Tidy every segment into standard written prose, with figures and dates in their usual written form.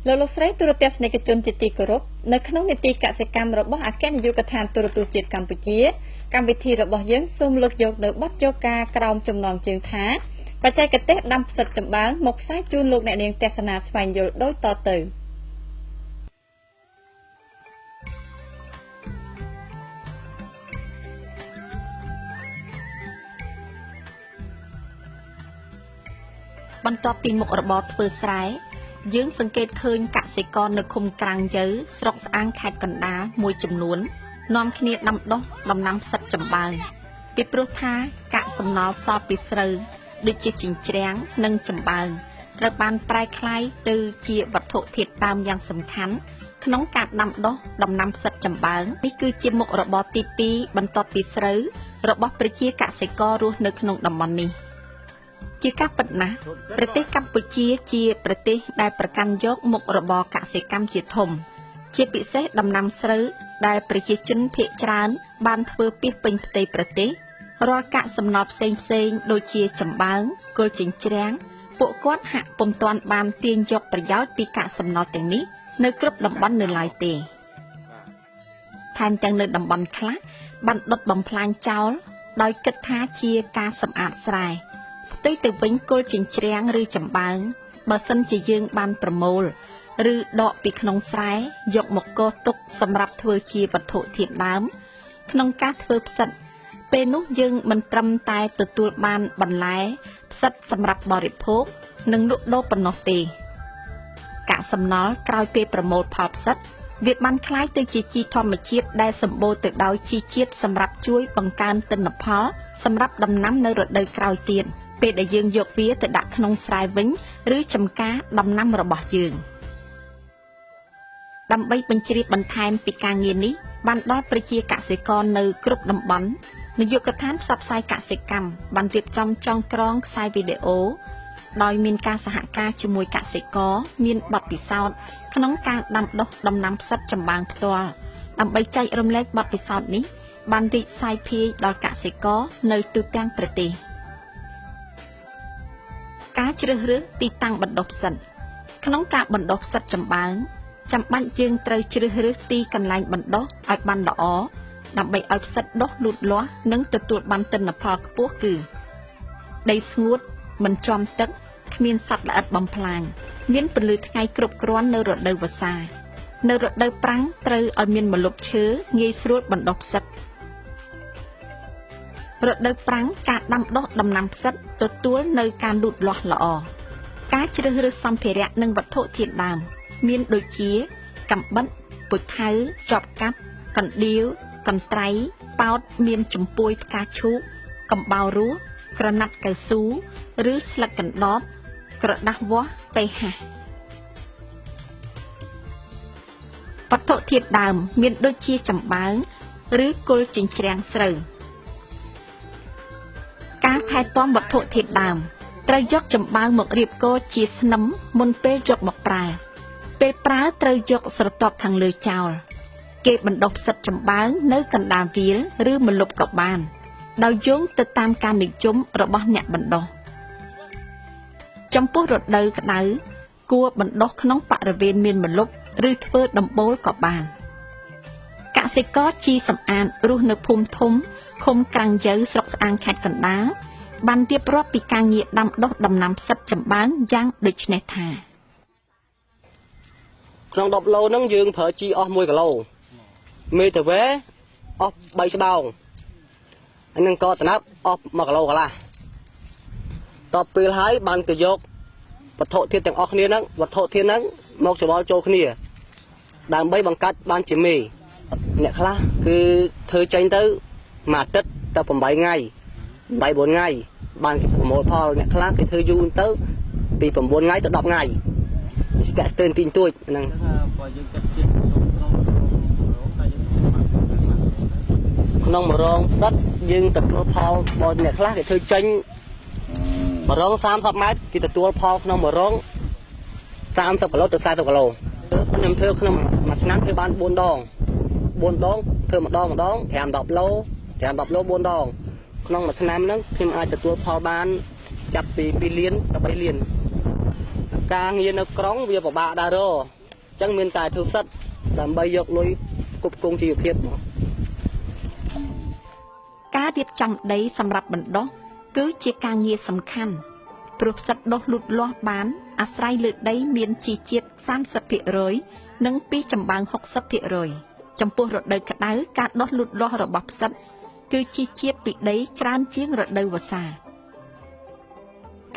លោកស្រីទូរទស្សនិកជនជាទីគោរពនៅក្នុងនីតិកសិកម្មរបស់អគ្គនាយកដ្ឋានទូរទស្សន៍ជាតិកម្ពុជាកម្មវិធីរបស់យើងសូមលើកយកនៅបទយកការក្រោមចំណងជើងថាបច្ចេកទេសដាំផ្សិតចម្បាំងមកផ្សាយជូនលោកអ្នកនាងទស្សនាស្វែងយល់ដូចតទៅបន្ទាប់ពីមុខរបរធ្វើស្រែយើងសង្កេតឃើញកសិករនៅឃុំក្រាំងជើស្រុកស្អាងខេត្តកណ្ដាលមួយចំនួននាំគ្នាដាំដុះដំណាំផ្សិតចម្បាំងពីព្រោះថាកាកសំណល់សល់ពីស្រូវដូចជាចិញ្ច្រាំងនិងចម្បាំងត្រូវបានប្រែក្លាយទៅជាវត្ថុធាតុដើមយ៉ាងសំខាន់ក្នុងការដាំដុះដំណាំផ្សិតចម្បាំងនេះគឺជាមុខរបរទី2បន្ទាប់ពីស្រូវរបស់ប្រជាកសិកររស់នៅក្នុងតំបន់នេះជាការពិតណាស់ប្រទេសកម្ពុជាជាប្រទេសដែលប្រកាន់យកមុខរបរកសិកម្មជាធំជាពិសេសដំណាំស្រូវដែលប្រជាជនភាគច្រើនបានធ្វើពាសពេញផ្ទៃប្រទេសរាល់កាកសំណល់ផ្សេងដូចជាចម្បាំងគល់ចិញ្ច្រាំងពួកគាត់ហាក់ពុំទាន់បានទាញយកប្រយោជន៍ពីកាកសំណល់ទាំងនេះនៅគ្រប់តំបន់នៅឡើយទេថែមទាំងនៅតំបន់ខ្លះបានដុតបំផ្លាញចោលដោយគិតថាជាការសម្អាតស្រែផ្ទុយទៅវិញគល់ចិញ្ច្រាំងឬចម្បាំងបើសិនជាយើងបានប្រមូលឬដកពីក្នុងស្រែយកមកកោសទុកសម្រាប់ធ្វើជាវត្ថុធាតុដើមក្នុងការធ្វើផ្សិតពេលនោះយើងមិនត្រឹមតែទទួលបានបន្លែផ្សិតសម្រាប់បរិភោគនិងលក់ដូរប៉ុណ្ណោះទេកាកសំណល់ក្រោយពេលប្រមូលផលផ្សិតវាបានคล้ายទៅជាជីធម្មជាតិដែលសម្បូរទៅដោយជីជាតិសម្រាប់ជួយបង្កើនទិន្នផលសម្រាប់ដំណាំនៅរដូវក្រោយទៀតពេលដែលយើងយកវាទៅដាក់ក្នុងស្រែវិញឬចម្ការដំណាំរបស់យើងដើម្បីបញ្ជ្រាបបន្ថែមពីការងារនេះបានដល់ប្រជាកសិករនៅគ្រប់តំបន់នាយកដ្ឋានផ្សព្វផ្សាយកសិកម្មបានរៀបចំចងក្រងខ្សែវីដេអូដោយមានការសហការជាមួយកសិករមានបទពិសោធន៍ក្នុងការដាំដុះដំណាំផ្សិតចម្បាំងផ្ទាល់ដើម្បីចែករំលែកបទពិសោធន៍នេះបានរីកសាយភាយដល់កសិករនៅទូទាំងប្រទេសការជ្រើសរើសទីតាំងបណ្ដុះផ្សិតក្នុងការបណ្ដុះផ្សិតចម្បាំងចាំបាច់យើងត្រូវជ្រើសរើសទីកន្លែងបណ្ដុះឲ្យបានល្អដើម្បីឲ្យផ្សិតដុះលូតលាស់និងទទួលបានទិន្នផលខ្ពស់គឺដីស្ងួតមិនចំទឹកគ្មានសត្វល្អិតបំផ្លាញមានពន្លឺថ្ងៃគ្រប់គ្រាន់នៅរដូវវស្សានៅរដូវប្រាំងត្រូវឲ្យមានម្លប់ឈើងាយស្រួលបណ្ដុះផ្សិតរដូវប្រាំងការដាំដុះដំណាំផ្សិតទទួលនៅការលូតលាស់ល្អការជ្រើសរើសសម្ភារៈនិងវត្ថុធាតុដើមមានដូចជាកាំបិតពុជថៅចបកាប់កណ្ដៀវកន្ត្រៃប៉ោតមានចំពួយផ្កាឈូកកំបោររស់ក្រណាត់កៅស៊ូឬស្លឹកកណ្ដប់ក្រដាសវាស់បេហាវត្ថុធាតុដើមមានដូចជាចម្បាំងឬគល់ចិញ្ច្រាំងស្រូវការថែទាំវត្ថុធាតុដើមត្រូវយកចម្បាំងមករៀបកូរជាស្នឹមមុនពេលយកមកប្រើពេលប្រើត្រូវយកស្រទាប់ខាងលើចោលគេបណ្ដុះផ្សិតចម្បាំងនៅកណ្ដាលវាលឬម្លប់ក៏បានដោយយោងទៅតាមការនិយមរបស់អ្នកបណ្ដុះចំពោះរដូវក្តៅគួរបណ្ដុះក្នុងបរិវេណមានម្លប់ឬធ្វើដំបូលក៏បានកសិករជីសំអាតរស់នៅភូមិធំឃុំក្រាំងជើស្រុកស្អាងខេត្តកណ្ដាលបានរៀបរាប់ពីការងារដាំដុះដំណាំផ្សិតចម្បាំងយ៉ាងដូចនេះថាក្នុង10 ឡូហ្នឹងយើងប្រើជីអស់1 គីឡូមេតាវ៉េអស់3 ស្បោងហើយនឹងក៏តំណាប់អស់1 គីឡូកន្លះតបពេលហើយបានក៏យកវត្ថុធាតុទាំងអស់គ្នាហ្នឹងវត្ថុធាតុហ្នឹងមកច្របល់ចូលគ្នាដើម្បីបង្កាត់បានជាមេអ្នកខ្លះគឺធ្វើចេញទៅមួយអាទិត្យទៅ8 ថ្ងៃ3 4 ថ្ងៃបានប្រមូលផលអ្នកខ្លះគេធ្វើយូរទៅពី9 ថ្ងៃទៅ10 ថ្ងៃស្ទាក់ស្ទើរទីទួចហ្នឹងក្នុងមួយរងផ្សិតយើងទទួលផលរបស់អ្នកខ្លះគេធ្វើចេញមួយរង30 ម៉ែត្រគេទទួលផលក្នុងមួយរង30 គីឡូទៅ40 គីឡូខ្ញុំធ្វើក្នុងមួយឆ្នាំធ្វើបាន4 ដងធ្វើម្ដង5 10 ឡូ4 ដងក្នុងមួយឆ្នាំហ្នឹងខ្ញុំអាចទទួលផលបានចាប់ពី2 លានទៅ3 លាន ការងារនៅក្រុងវាពិបាកដែរអញ្ចឹងមានតែធ្វើសិតដើម្បីយកលុយគ្រប់គ្រងជីវភាពមក ការរៀបចំដីសម្រាប់បណ្ដុះគឺជាការងារសំខាន់ព្រោះផ្សិតដុះលូតលាស់បានអាស្រ័យលើដីមានជីជាតិ 30% និងពីចម្បាំង 60% ចំពោះរដូវក្តៅការដុះលូតលាស់របស់ផ្សិតគឺជីជាតិពីដីច្រើនជាងរដូវវស្សា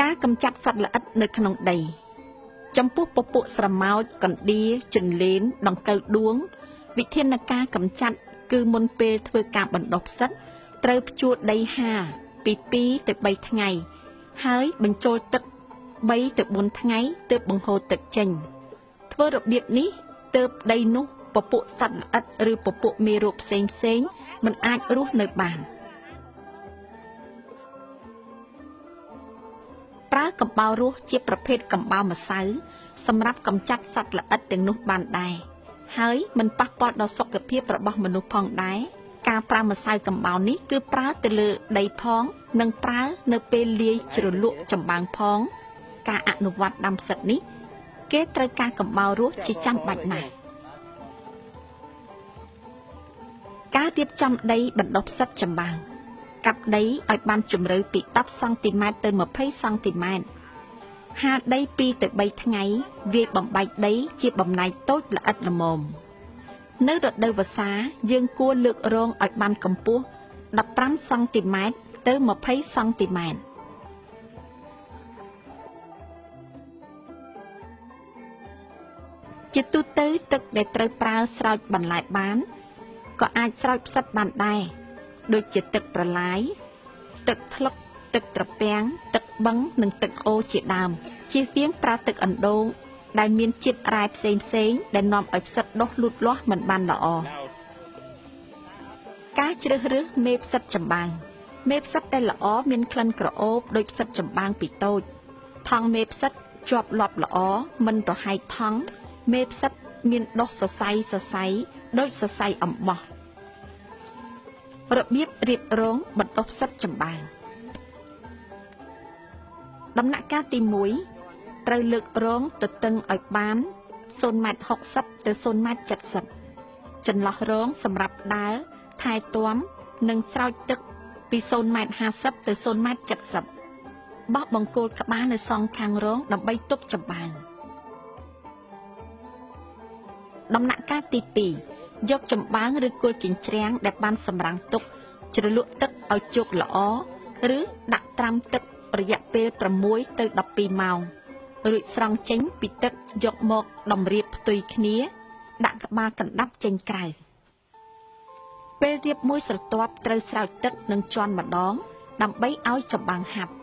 ការកម្ចាត់សត្វល្អិតនៅក្នុងដីចំពោះពពួកស្រមោចកណ្ដៀរជន្លេនដង្កូវដួងវិធានការកម្ចាត់គឺមុនពេលធ្វើការបណ្ដុះផ្សិតត្រូវភ្ជួរដីហាលពី 2 ទៅ 3 ថ្ងៃហើយបញ្ចូលទឹក3 ទៅ 4 ថ្ងៃទើបបង្ហូរទឹកចេញធ្វើរបៀបនេះទើបដីនោះពពួកសត្វល្អិតឬពពួកមេរោគផ្សេងៗមិនអាចរស់នៅបានប្រើកំបោររស់ជាប្រភេទកំបោរម្សៅសម្រាប់កម្ចាត់សត្វល្អិតទាំងនោះបានដែរហើយមិនប៉ះពាល់ដល់សុខភាពរបស់មនុស្សផងដែរការប្រើម្សៅកំបោរនេះគឺប្រើទៅលើដីផងនិងប្រើនៅពេលលាយជ្រលក់ចម្បាំងផងការអនុវត្តដាំផ្សិតនេះគេត្រូវការកំបោររស់ជាចាំបាច់ណាស់ការរៀបចំដីបណ្ដុះផ្សិតចម្បាំងកាប់ដីឲ្យបានជម្រៅពី 10 សង់ទីម៉ែត្រទៅ 20 សង់ទីម៉ែត្រហាលដី 2 ទៅ 3 ថ្ងៃវាយបំបែកដីជាបំណែកតូចល្អិតល្មមនៅរដូវវស្សាយើងគួរលើករងឲ្យបានកម្ពស់ 15 សង់ទីម៉ែត្រទៅ 20 សង់ទីម៉ែត្រជាទូទៅទឹកដែលត្រូវប្រើស្រោចបន្លែបានក៏អាចស្រោចផ្សិតបានដែរដូចជាទឹកប្រឡាយទឹកថ្លុកទឹកត្រពាំងទឹកបឹងនិងទឹកអូរជាដើមជៀសវាងប្រើទឹកអណ្ដូងដែលមានជាតិរ៉ែផ្សេងៗដែលនាំឲ្យផ្សិតដុះលូតលាស់មិនបានល្អការជ្រើសរើសមេផ្សិតចម្បាំងមេផ្សិតដែលល្អមានក្លិនក្រអូបដូចផ្សិតចម្បាំងពីតូចថង់មេផ្សិតជាប់លាប់ល្អមិនរហែកថង់មេផ្សិតមានដុះសរសៃដូចសរសៃអំបោះរបៀបរៀបរងបណ្ដុះផ្សិតចម្បាំងដំណាក់កាលទី1ត្រូវលើករងទទឹងឲ្យបាន0.60 ម៉ែត្រទៅ0.70 ម៉ែត្រចន្លោះរងសម្រាប់ដើរថែទាំនិងស្រោចទឹកពី0.50 ម៉ែត្រទៅ0.70 ម៉ែត្របោះបង្គោលក្បាលនៅសងខាងរងដើម្បីទប់ចម្បាំងដំណាក់កាលទី2យកចម្បាំងឬគល់ចិញ្ច្រាំងដែលបានសម្រាំងទុកជ្រលក់ទឹកឲ្យជោគល្អឬដាក់ត្រាំទឹករយៈពេល6ទៅ12ម៉ោងរួចស្រង់ចេញពីទឹកយកមកតម្រៀបផ្ទុយគ្នាដាក់ក្បាលកណ្ដាប់ចេញក្រៅពេលរៀបមួយស្រទាប់ត្រូវស្រោចទឹកនិងជន់ម្ដងដើម្បីឲ្យចម្បាំងហាប់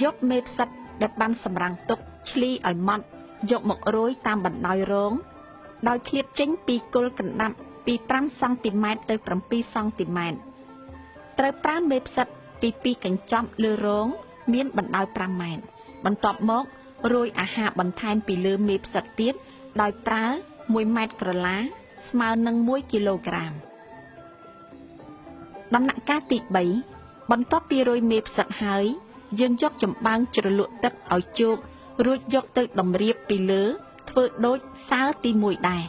យកមេផ្សិតដែលបានសម្រាំងទុកឆ្លីឲ្យម៉ត់យកមករោយតាមបណ្ដោយរងដោយឃ្លាបចេញពីគល់កណ្ដាប់ពី5សង់ទីម៉ែត្រទៅ7សង់ទីម៉ែត្រត្រូវប្រើមេផ្សិតពី2កញ្ចប់លើរងមានបណ្ដោយ5ម៉ែត្របន្ទាប់មករោយអាហារបន្ថែមពីលើមេផ្សិតទៀតដោយប្រើ1ម៉ែត្រក្រឡាស្មើនឹង1គីឡូក្រាមដំណាក់កាលទី3បន្ទាប់ពីរោយមេផ្សិតហើយយើងយកចម្បាំងជ្រលក់ទឹកឲ្យជោគរួចយកទៅតម្រៀបពីលើធ្វើដូចសើទី1ដែរ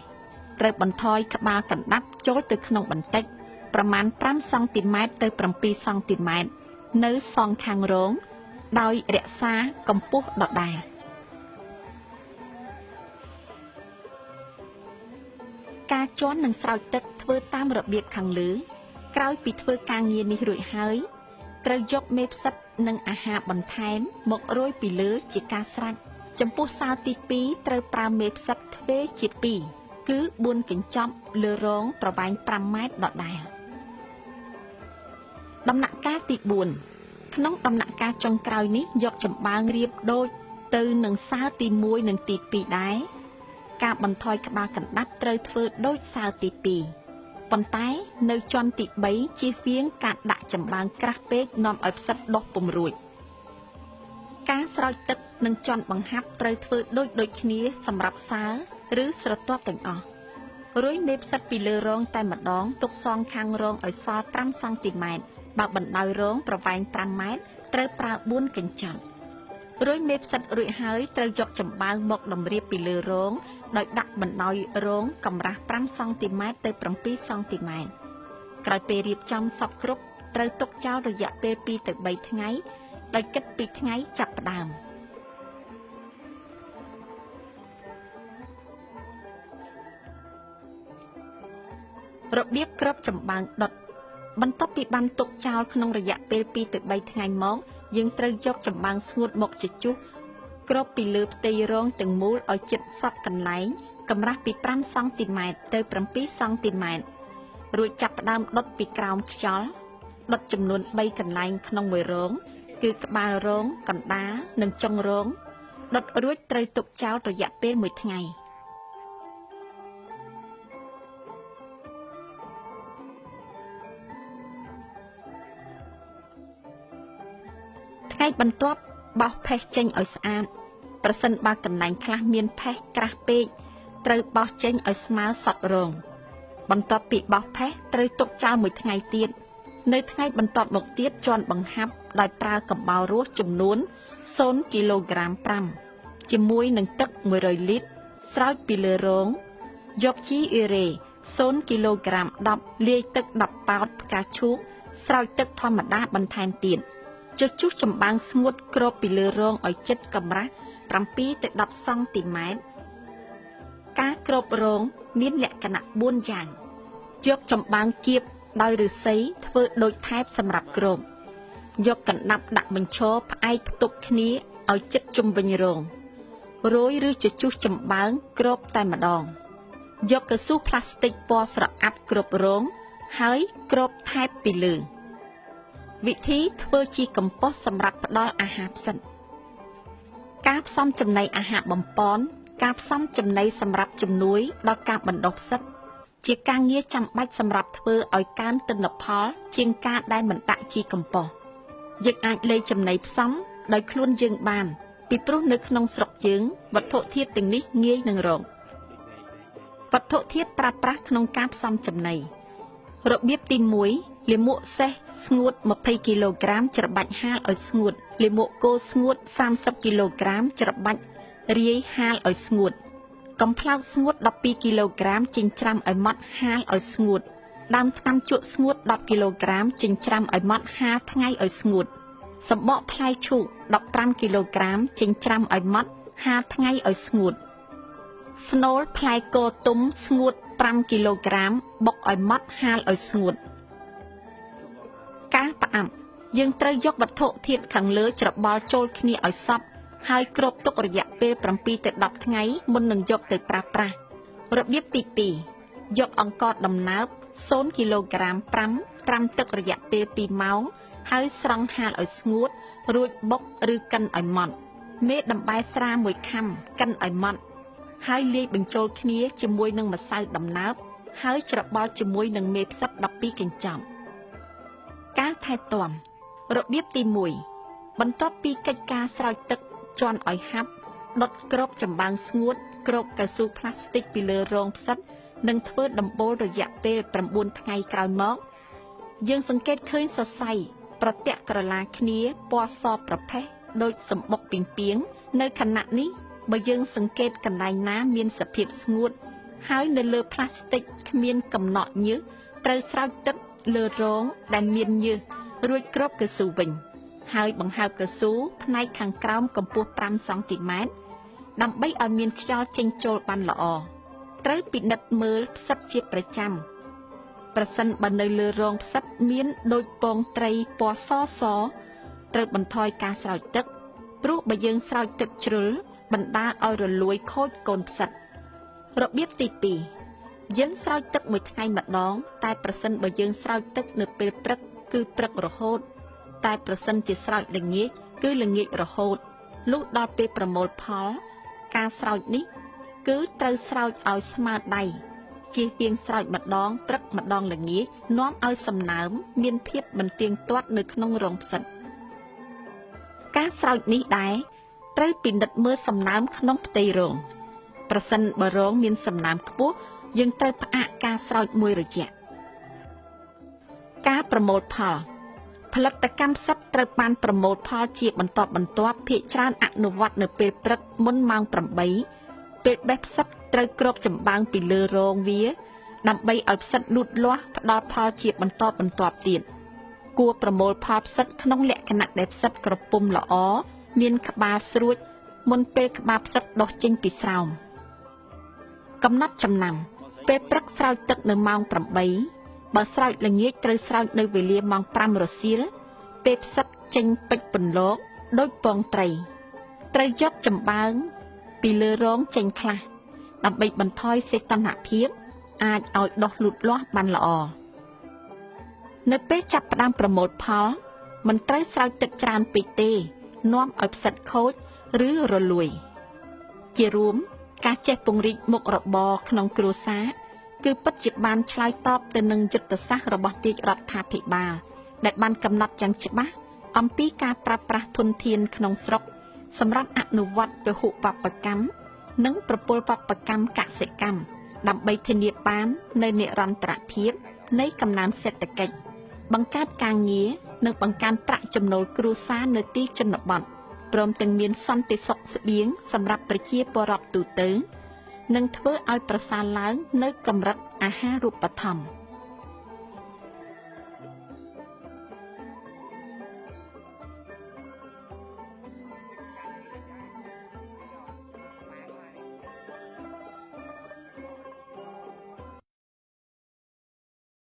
ត្រូវបន្ថយក្បាលកណ្ដាប់ចូលទៅក្នុងបន្តិចប្រមាណ5សង់ទីម៉ែត្រទៅ7សង់ទីម៉ែត្រនៅសងខាងរងដោយរក្សាកម្ពស់ដដែលការជន់និងស្រោចទឹកធ្វើតាមរបៀបខាងលើក្រោយពីធ្វើការងារនេះរួចហើយត្រូវយកមេផ្សិតនិងអាហារបន្ថែមមករោយពីលើជាការស្រេចចំពោះសើទី2ត្រូវប្រើមេផ្សិតទ្វេជា2គឺ4កញ្ចប់លើរងប្រវែង5ម៉ែត្រដដែលដំណាក់កាលទី4ក្នុងដំណាក់កាលចុងក្រោយនេះយកចម្បាំងរៀបដូចទៅនឹងសើទី1និងទី2ដែរការបន្ថយក្បាលកណ្ដាប់ត្រូវធ្វើដូចសើទី2ប៉ុន្តែនៅជាន់ទី3ជៀសវាងការដាក់ចម្បាំងក្រាស់ពេកនាំឲ្យផ្សិតដុះពុំរួចការស្រោចទឹកនិងជាន់បង្ហាប់ត្រូវធ្វើដូចគ្នាសម្រាប់សើឬស្រទាប់ទាំងអស់រួយមេផ្សិតពីលើរងតែម្ដងទុកសងខាងរងឲ្យសល់5សង់ទីម៉ែត្របើបណ្ដោយរងប្រវែង5ម៉ែត្រត្រូវប្រើ4កញ្ចប់ រួចមេផ្សិតរួចហើយត្រូវយកចំបើងមកតម្រៀបពីលើរងដោយដាក់បណ្ដោយរងកម្រាស់5សង់ទីម៉ែត្រទៅ7សង់ទីម៉ែត្រក្រោយពេលរៀបចំសពគ្រប់ត្រូវទុកចោលរយៈពេល2ទៅ3ថ្ងៃដោយគិតពីថ្ងៃចាប់ផ្ដើមរបៀបគ្របចំបើងដុតបន្ទាប់ពីបានទុកចោលក្នុងរយៈពេល2ទៅ3ថ្ងៃមកយើងត្រូវយកចំបើងស្ងួតមកជជុះគ្របពីលើផ្ទៃរងទាំងមូលឲ្យជិតសពកន្លែងកម្រាស់ពី5សង់ទីម៉ែត្រទៅ7សង់ទីម៉ែត្ររួចចាប់ផ្ដើមដុតពីក្រោមខ្យល់ដុតចំនួន3កន្លែងក្នុងមួយរងគឺក្បាលរងកណ្ដាលនិងចុងរងដុតរួចត្រូវទុកចោលរយៈពេល1ថ្ងៃថ្ងៃបន្ទាប់បោសផេះចេញឲ្យស្អាតប្រសិនបើកន្លែងខ្លះមានផេះក្រាស់ពេកត្រូវបោសចេញឲ្យស្មើសក់រងបន្ទាប់ពីបោសផេះត្រូវទុកចោល1ថ្ងៃទៀតនៅថ្ងៃបន្ទាប់មកទៀតជន់បង្ហាប់ដោយប្រើកំបោររស់ចំនួន0គីឡូក្រាម5ជាមួយនឹងទឹក100លីត្រស្រោចពីលើរងយកជីអ៊ីរ៉េ0គីឡូក្រាម10លាយទឹក10ប៉ោតផ្កាឈូកស្រោចទឹកធម្មតាបន្ថែមទៀតចុះចំបើងស្ងួតគ្របពីលើរងឲ្យជិតកម្រាស់7ទៅ10សង់ទីម៉ែត្រការគ្របរងមានលក្ខណៈ4យ៉ាងយកចំបើងគៀបដោយឫស្សីធ្វើដូចថែបសម្រាប់គ្របយកកណ្ដាប់ដាក់បញ្ឈរផ្អែកផ្ទប់គ្នាឲ្យជិតជុំវិញរងរោយឬជជុះចំបើងគ្របតែម្ដងយកកៅស៊ូផ្លាស្ទិកពណ៌ស្រអាប់គ្របរងហើយគ្របថែបពីលើវិធីធ្វើជីកំប៉ុស្តសម្រាប់ផ្ដល់អាហារផ្សិតការផ្សំចំណីអាហារបំពន់ការផ្សំចំណីសម្រាប់ជំនួយដល់ការបណ្ដុះផ្សិតជាការងារចាំបាច់សម្រាប់ធ្វើឲ្យកើនទិន្នផលជាងការដែលមិនដាក់ជីកំប៉ុស្តយើងអាចលេខចំណីផ្សំដោយខ្លួនយើងបានពីព្រោះនៅក្នុងស្រុកយើងវត្ថុធាតុទាំងនេះងាយនឹងរកវត្ថុធាតុប្រើប្រាស់ក្នុងការផ្សំចំណីរបៀបទី1លាមកសេះស្ងួត20គីឡូក្រាមច្របាច់ហាលឲ្យស្ងួតលាមកគោស្ងួត30គីឡូក្រាមច្របាច់រាយហាលឲ្យស្ងួតកំប្លោកស្ងួត12គីឡូក្រាមចិញ្ច្រាំឲ្យម៉ត់ហាលឲ្យស្ងួតដើមថ្នាំជក់ស្ងួត10គីឡូក្រាមចិញ្ច្រាំឲ្យម៉ត់ហាលថ្ងៃឲ្យស្ងួតសម្បកផ្លែឈូក15គីឡូក្រាមចិញ្ច្រាំឲ្យម៉ត់ហាលថ្ងៃឲ្យស្ងួតស្នូលផ្លែគោទុំស្ងួត5គីឡូក្រាមបុកឲ្យម៉ត់ហាលឲ្យស្ងួតការផ្អាប់យើងត្រូវយកវត្ថុធាតុខាងលើច្របល់ចូលគ្នាឲ្យសព្វហើយគ្របទុករយៈពេល7ទៅ10ថ្ងៃមុននឹងយកទៅប្រើប្រាស់របៀបទី2យកអង្ករដំណើប0គីឡូក្រាម5ត្រាំទឹករយៈពេល2ម៉ោងហើយស្រង់ហាលឲ្យស្ងួតរួចបុកឬកិនឲ្យម៉ត់មេដំបែស្រា1ខាំកិនឲ្យម៉ត់ហើយលាយបញ្ចូលគ្នាជាមួយនឹងម្សៅដំណើបហើយច្របល់ជាមួយនឹងមេផ្សិត12កញ្ចប់ការថែទាំរបៀបទី1បន្ទាប់ពីកិច្ចការស្រោចទឹកជន់ឲ្យហាប់ដុតគ្របចំបើងស្ងួតគ្របកៅស៊ូផ្លាស្ទិកពីលើរងផ្សិតនិងធ្វើដំបូលរយៈពេល9ថ្ងៃក្រោយមកយើងសង្កេតឃើញសរសៃប្រទាក់ក្រឡាគ្នាពណ៌សប្រផេះដូចសម្បុកពីងពីងនៅខណៈនេះបើយើងសង្កេតកន្លែងណាមានសភាពស្ងួតហើយនៅលើផ្លាស្ទិកគ្មានកំណកញើសត្រូវស្រោចទឹកលើរងដែលមានញើសរួចគ្របកៅស៊ូវិញហើយបង្ហើបកៅស៊ូផ្នែកខាងក្រោមកម្ពស់5សង់ទីម៉ែត្រដើម្បីឲ្យមានខ្យល់ចេញចូលបានល្អត្រូវពិនិត្យមើលផ្សិតជាប្រចាំប្រសិនបើនៅលើរងផ្សិតមានដូចពងត្រីពណ៌សត្រូវបន្ថយការស្រោចទឹកព្រោះបើយើងស្រោចទឹកជ្រុលបណ្ដាលឲ្យរលួយខូចកូនផ្សិតរបៀបទី2យើងស្រោចទឹកមួយថ្ងៃម្ដងតែប្រសិនបើយើងស្រោចទឹកនៅពេលព្រឹកគឺព្រឹករហូតតែប្រសិនជាស្រោចល្ងាចគឺល្ងាចរហូតលុះដល់ពេលប្រមូលផលការស្រោចនេះគឺត្រូវស្រោចឲ្យស្មើដៃជៀសវាងស្រោចម្ដងព្រឹកម្ដងល្ងាចនាំឲ្យសំណើមមានភាពមិនទៀងទាត់នៅក្នុងរងផ្សិតការស្រោចនេះដែរត្រូវពិនិត្យមើលសំណើមក្នុងផ្ទៃរងប្រសិនបើរងមានសំណើមខ្ពស់យើងត្រូវផ្អាកការស្រោចមួយរយៈការប្រមូលផល ផលិតកម្មផ្សិតត្រូវបានប្រមូលផលជាបន្តបន្ទាប់ភាគច្រើនអនុវត្តនៅពេលព្រឹកមុនម៉ោង 8 ពេលបេះផ្សិតត្រូវគ្របចម្បាំងពីលើរងវាដើម្បីឲ្យផ្សិតលូតលាស់ផ្ដល់ផលជាបន្តបន្ទាប់ទៀតគួរប្រមូលផលផ្សិតក្នុងលក្ខណៈដែលផ្សិតក្រពុំល្អមានក្បាលស្រួចមុនពេលក្បាលផ្សិតដុះចេញពីស្រោមកំណត់ចំណាំពេលព្រឹកស្រោចទឹកនៅម៉ោង 8 បើស្រោចល្ងាចត្រូវស្រោចនៅវេលាម៉ោង 5 រសៀលពេលផ្សិតចេញពេជ្រពន្លកដោយពងត្រីត្រូវយកចម្បាំងពីលើរងចេញខ្លះដើម្បីបន្ថយសីតុណ្ហភាពអាចឲ្យដុះលូតលាស់បានល្អនៅពេលចាប់ផ្ដើមប្រមូលផលមិនត្រូវស្រោចទឹកច្រើនពេកទេនាំឲ្យផ្សិតខូចឬរលួយជារួមការចេះពង្រីកមុខរបរក្នុងគ្រួសារគឺពិតជាបានឆ្លើយតបទៅនឹងយុទ្ធសាស្ត្ររបស់រាជរដ្ឋាភិបាលដែលបានកំណត់យ៉ាងច្បាស់អំពីការប្រើប្រាស់ធនធានក្នុងស្រុកសម្រាប់អនុវត្តពហុបព្វកម្មនិងប្រពលបព្វកម្មកសិកម្មដើម្បីធានាបាននូវនិរន្តរភាពនៃកំណើនសេដ្ឋកិច្ចបង្កើតការងារនិងបង្កើនប្រាក់ចំណូលគ្រួសារនៅទីជនបទព្រមទាំងមានសន្តិសុខស្បៀងសម្រាប់ប្រជាពលរដ្ឋទូទៅនិងធ្វើឲ្យប្រសើរឡើងនៅកម្រិតអាហារូបត្ថម្ភ